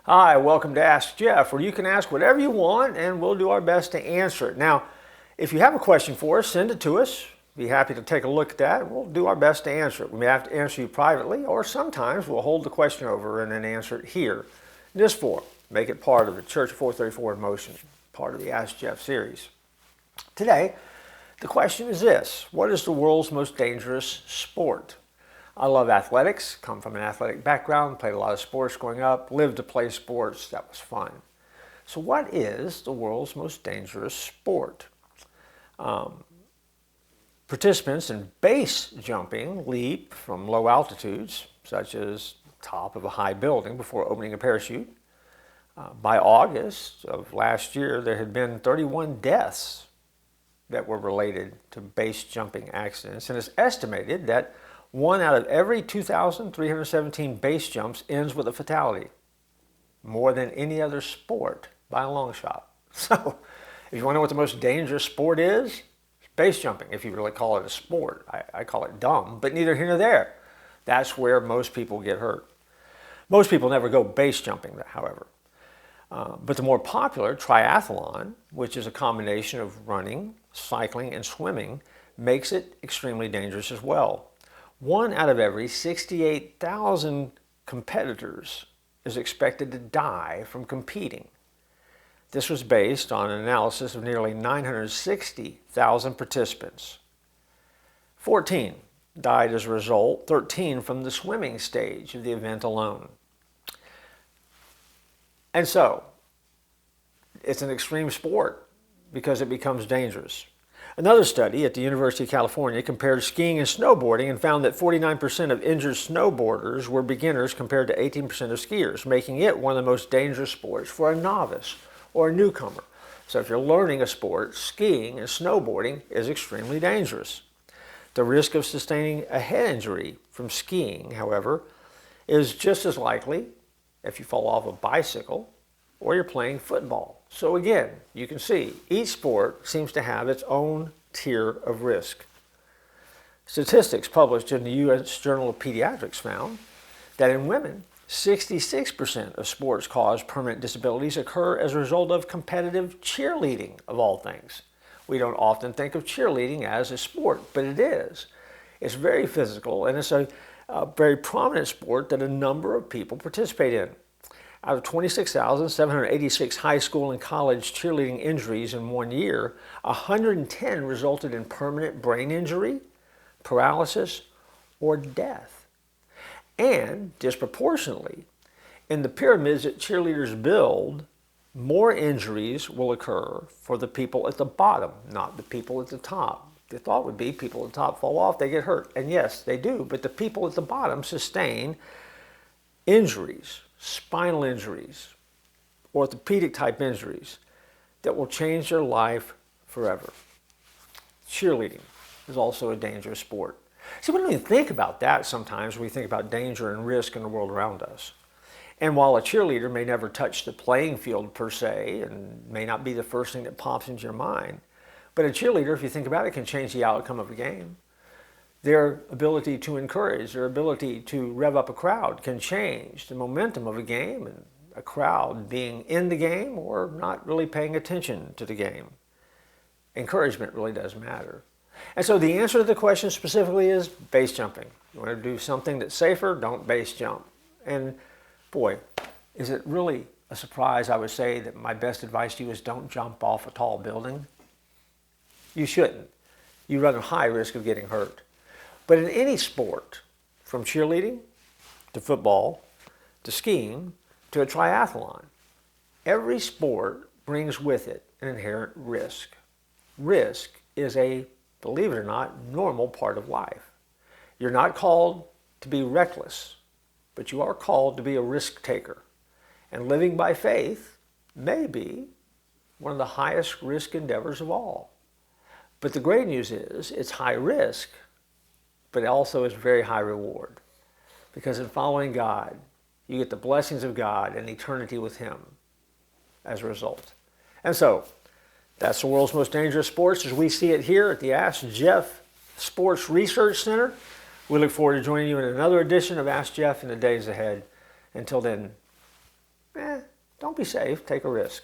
Hi, welcome to Ask Jeff, where you can ask whatever you want and we'll do our best to answer it. Now, if you have a question for us, send it to us. Be happy to take a look at that. We'll do our best to answer it. We may have to answer you privately, or sometimes we'll hold the question over and then answer it here in this forum. Make it part of the Church of 434 in Motion, part of the Ask Jeff series. Today, the question is this: what is the world's most dangerous sport? I love athletics, come from an athletic background, played a lot of sports growing up, lived to play sports, that was fun. So what is the world's most dangerous sport? Participants in base jumping leap from low altitudes, such as top of a high building before opening a parachute. By August of last year, there had been 31 deaths that were related to base jumping accidents, and it's estimated that 1 out of every 2,317 base jumps ends with a fatality, more than any other sport by a long shot. So, if you want to know what the most dangerous sport is, it's base jumping, if you really call it a sport. I call it dumb, but neither here nor there. That's where most people get hurt. Most people never go base jumping, however. But the more popular triathlon, which is a combination of running, cycling, and swimming, makes it extremely dangerous as well. 1 out of every 68,000 competitors is expected to die from competing. This was based on an analysis of nearly 960,000 participants. 14 died as a result, 13 from the swimming stage of the event alone. And so, it's an extreme sport because it becomes dangerous. Another study at the University of California compared skiing and snowboarding and found that 49% of injured snowboarders were beginners compared to 18% of skiers, making it one of the most dangerous sports for a novice or a newcomer. So if you're learning a sport, skiing and snowboarding is extremely dangerous. The risk of sustaining a head injury from skiing, however, is just as likely if you fall off a bicycle or you're playing football. So again, you can see each sport seems to have its own tier of risk. Statistics published in the U.S. Journal of Pediatrics found that in women, 66% of sports-caused permanent disabilities occur as a result of competitive cheerleading, of all things. We don't often think of cheerleading as a sport, but it is. It's very physical, and it's a very prominent sport that a number of people participate in. Out of 26,786 high school and college cheerleading injuries in 1 year, 110 resulted in permanent brain injury, paralysis, or death. And disproportionately, in the pyramids that cheerleaders build, more injuries will occur for the people at the bottom, not the people at the top. The thought would be people at the top fall off, they get hurt. And yes, they do, but the people at the bottom sustain injuries, spinal injuries, orthopedic type injuries that will change their life forever. Cheerleading is also a dangerous sport. See, we don't even think about that sometimes when we think about danger and risk in the world around us. And while a cheerleader may never touch the playing field per se, and may not be the first thing that pops into your mind, but a cheerleader, if you think about it, can change the outcome of a game. Their ability to encourage, their ability to rev up a crowd can change the momentum of a game and a crowd being in the game or not really paying attention to the game. Encouragement really does matter. And so the answer to the question specifically is base jumping. You want to do something that's safer, don't base jump. And boy, is it really a surprise, I would say, that my best advice to you is don't jump off a tall building? You shouldn't. You run a high risk of getting hurt. But in any sport, from cheerleading to football to skiing to a triathlon, every sport brings with it an inherent risk. Risk is a, believe it or not, normal part of life. You're not called to be reckless, but you are called to be a risk taker. And living by faith may be one of the highest risk endeavors of all. But the great news is it's high risk, but it also is very high reward. Because in following God, you get the blessings of God and eternity with Him as a result. And so, that's the world's most dangerous sports as we see it here at the Ask Jeff Sports Research Center. We look forward to joining you in another edition of Ask Jeff in the days ahead. Until then, don't be safe, take a risk.